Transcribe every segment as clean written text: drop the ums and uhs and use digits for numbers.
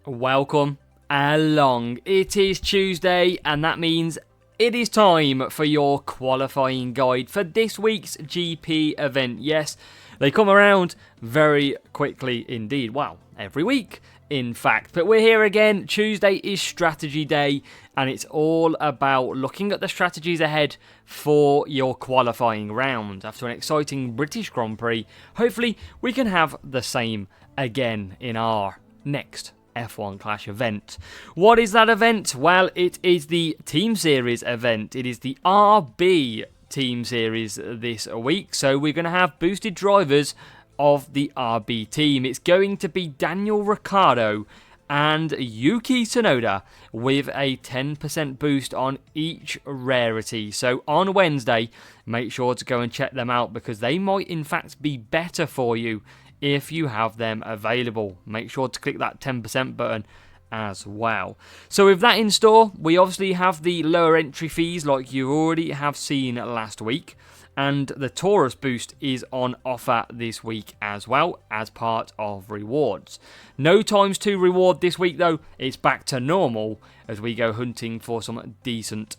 Welcome along. It is Tuesday, and that means it is time for your qualifying guide for this week's GP event. Yes, they come around very quickly indeed. Well, every week, in fact. But we're here again. Tuesday is strategy day, and it's all about looking at the strategies ahead for your qualifying round. After an exciting British Grand Prix, hopefully we can have the same again in our next F1 Clash event. What is that event? Well, it is the Team Series event. It is the RB Team Series this week. So we're going to have boosted drivers of the RB team. It's going to be Daniel Ricciardo and Yuki Tsunoda with a 10% boost on each rarity. So on Wednesday, make sure to go and check them out because they might in fact be better for you if you have them available. Make sure to click that 10% button as well. So with that in store, we obviously have the lower entry fees like you already have seen last week. And the Taurus boost is on offer this week as well as part of rewards. No ×2 reward this week though. It's back to normal as we go hunting for some decent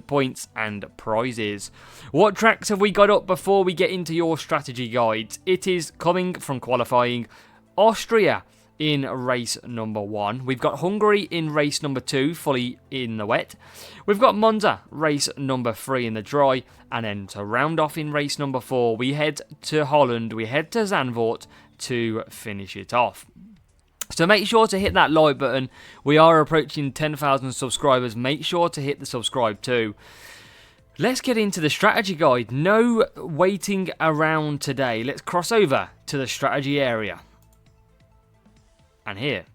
points and prizes. What tracks have we got up before we get into your strategy guides? It is coming from qualifying Austria in race number 1. We've got Hungary in race number 2, fully in the wet. We've got Monza, race number 3 in the dry. And then to round off in race number 4, we head to Holland, we head to Zandvoort to finish it off. So make sure to hit that like button. We are approaching 10,000 subscribers. Make sure to hit the subscribe too. Let's get into the strategy guide. No waiting around today. Let's cross over to the strategy area. And here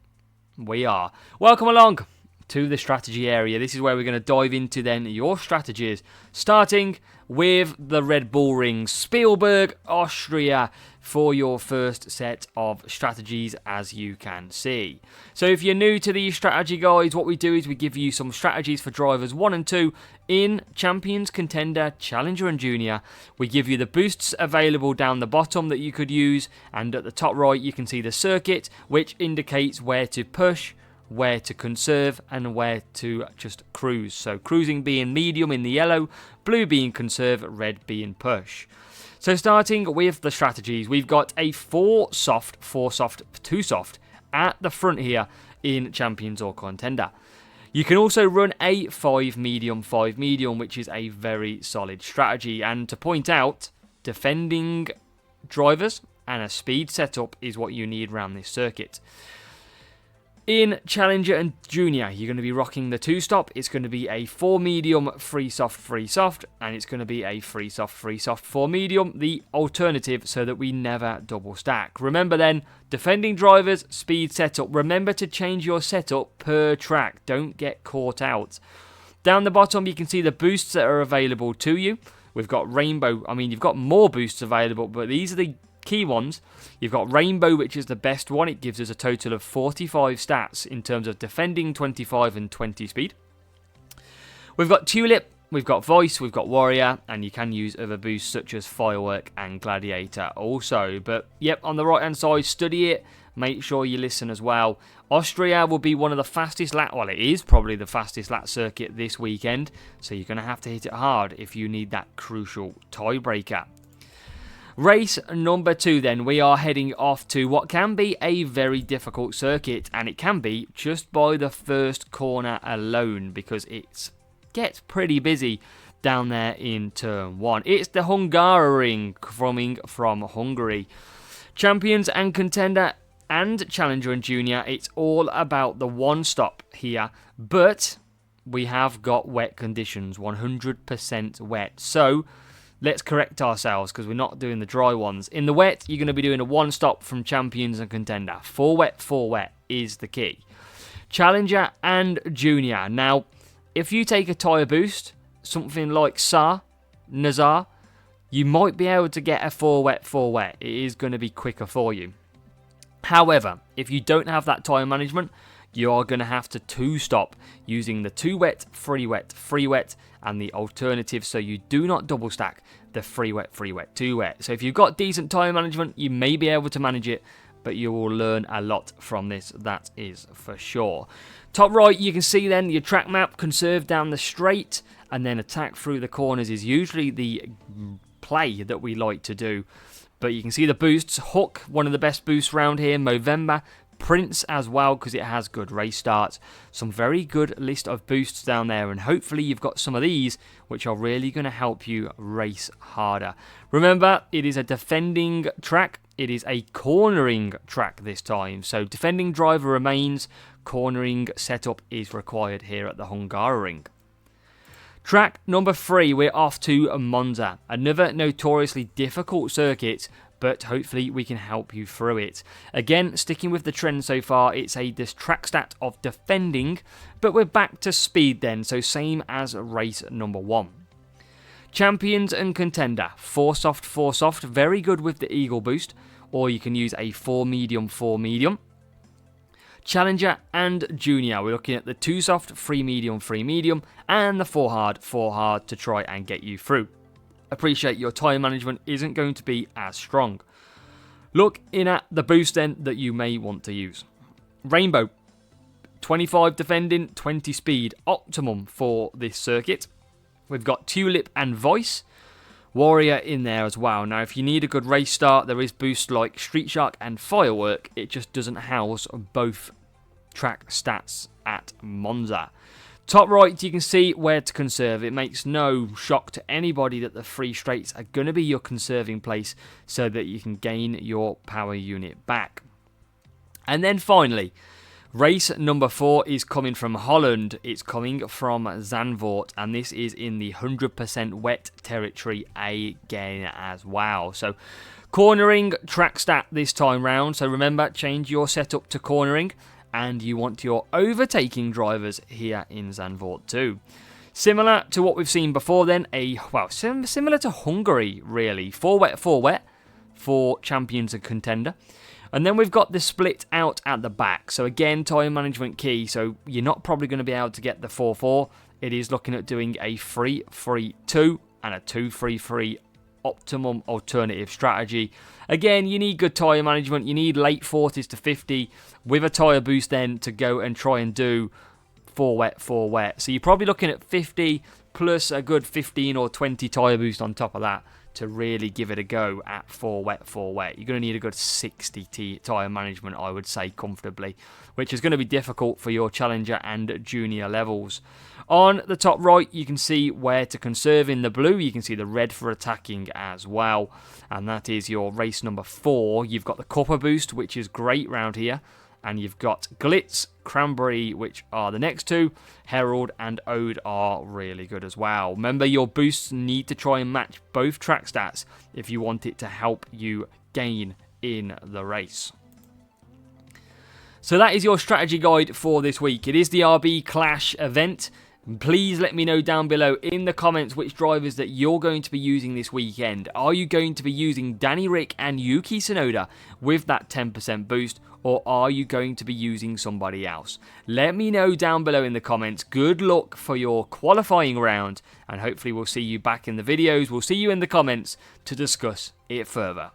we are. Welcome along to the strategy area. This is where we're going to dive into then your strategies, starting with the Red Bull Ring, Spielberg, Austria, for your first set of strategies, as you can see. So if you're new to these strategy guides, what we do is we give you some strategies for drivers 1 and 2 in Champions, Contender, Challenger and Junior. We give you the boosts available down the bottom that you could use, and at the top right you can see the circuit, which indicates where to push, where to conserve and where to just cruise. So cruising being medium in the yellow, blue being conserve, red being push. So starting with the strategies, we've got a 4 soft, 4 soft, 2 soft at the front here in Champions or Contender. You can also run a 5 medium, which is a very solid strategy. And to point out, defending drivers and a speed setup is what you need around this circuit. In Challenger and Junior, you're going to be rocking the 2-stop. It's going to be a 4 medium, 3 soft, and it's going to be a 3 soft, 4 medium, the alternative, so that we never double stack. Remember then, defending drivers, speed setup. Remember to change your setup per track. Don't get caught out. Down the bottom, you can see the boosts that are available to you. We've got Rainbow. You've got more boosts available, but these are the key ones. You've got Rainbow, which is the best one. It gives us a total of 45 stats in terms of defending, 25 and 20 speed. We've got Tulip, we've got Voice, we've got Warrior, and you can use other boosts such as Firework and Gladiator also. But yep, on the right hand side, study it. Make sure you listen as well. Austria will be one of the fastest lap, well, it is probably the fastest lap circuit this weekend, so you're going to have to hit it hard if you need that crucial tiebreaker. Race number 2 then, we are heading off to what can be a very difficult circuit, and it can be just by the first corner alone because it gets pretty busy down there in turn 1. It's the Hungaroring coming from Hungary. Champions and Contender and Challenger and Junior, it's all about the 1-stop here, but we have got wet conditions, 100% wet. So let's correct ourselves because we're not doing the dry ones. In the wet, you're going to be doing a 1-stop from Champions and Contender. 4 wet is the key. Challenger and Junior. Now, if you take a tyre boost, something like Nazar, you might be able to get a 4 wet. It is going to be quicker for you. However, if you don't have that tyre management, you are going to have to 2-stop using the 2 wet, 3 wet, and the alternative, so you do not double stack the 3 wet, 2 wet. So if you've got decent tyre management, you may be able to manage it, but you will learn a lot from this, that is for sure. Top right, you can see then your track map. Conserve down the straight and then attack through the corners is usually the play that we like to do. But you can see the boosts. Hook, one of the best boosts around here. Movember, Prince as well, because it has good race starts. Some very good list of boosts down there, and hopefully you've got some of these which are really going to help you race harder. Remember, it is a defending track. It is a cornering track this time, so defending driver remains. Cornering setup is required here at the Hungaroring. Track number 3, we're off to Monza. Another notoriously difficult circuit, but hopefully we can help you through it. Again, sticking with the trend so far, it's this track stat of defending, but we're back to speed then, so same as race number 1. Champions and Contender, 4 soft, very good with the Eagle boost, or you can use a 4 medium. Challenger and Junior, we're looking at the 2 soft, 3 medium, and the 4 hard to try and get you through. Appreciate your time management isn't going to be as strong. Look in at the boost then that you may want to use. Rainbow, 25 defending, 20 speed, optimum for this circuit. We've got Tulip and Voice. Warrior in there as well. Now, if you need a good race start, there is boosts like Street Shark and Firework. It just doesn't house both track stats at Monza. Top right, you can see where to conserve. It makes no shock to anybody that the 3 straights are going to be your conserving place so that you can gain your power unit back. And then finally, race number 4 is coming from Holland. It's coming from Zandvoort, and this is in the 100% wet territory again as well. So, cornering track stat this time round. So remember, change your setup to cornering, and you want your overtaking drivers here in Zandvoort too. Similar to what we've seen before then, similar to Hungary really. 4 wet for Champions and Contender. And then we've got the split out at the back. So again, time management key. So you're not probably going to be able to get the 4-4. It is looking at doing a 3-3-2 and a 2-3-3 optimum alternative strategy. Again, you need good tyre management. You need late 40s to 50 with a tyre boost then to go and try and do 4 wet. So you're probably looking at 50 plus a good 15 or 20 tyre boost on top of that to really give it a go at 4 wet. You're going to need a good 60 tyre management, I would say, comfortably, which is going to be difficult for your Challenger and Junior levels. On the top right, you can see where to conserve in the blue. You can see the red for attacking as well, and that is your race number 4. You've got the Copper boost, which is great round here, and you've got Glitz, Cranberry, which are the next 2. Herald and Ode are really good as well. Remember, your boosts need to try and match both track stats if you want it to help you gain in the race. So that is your strategy guide for this week. It is the RB Clash event. Please let me know down below in the comments which drivers that you're going to be using this weekend. Are you going to be using Danny Rick and Yuki Tsunoda with that 10% boost, or are you going to be using somebody else? Let me know down below in the comments. Good luck for your qualifying round, and hopefully we'll see you back in the videos. We'll see you in the comments to discuss it further.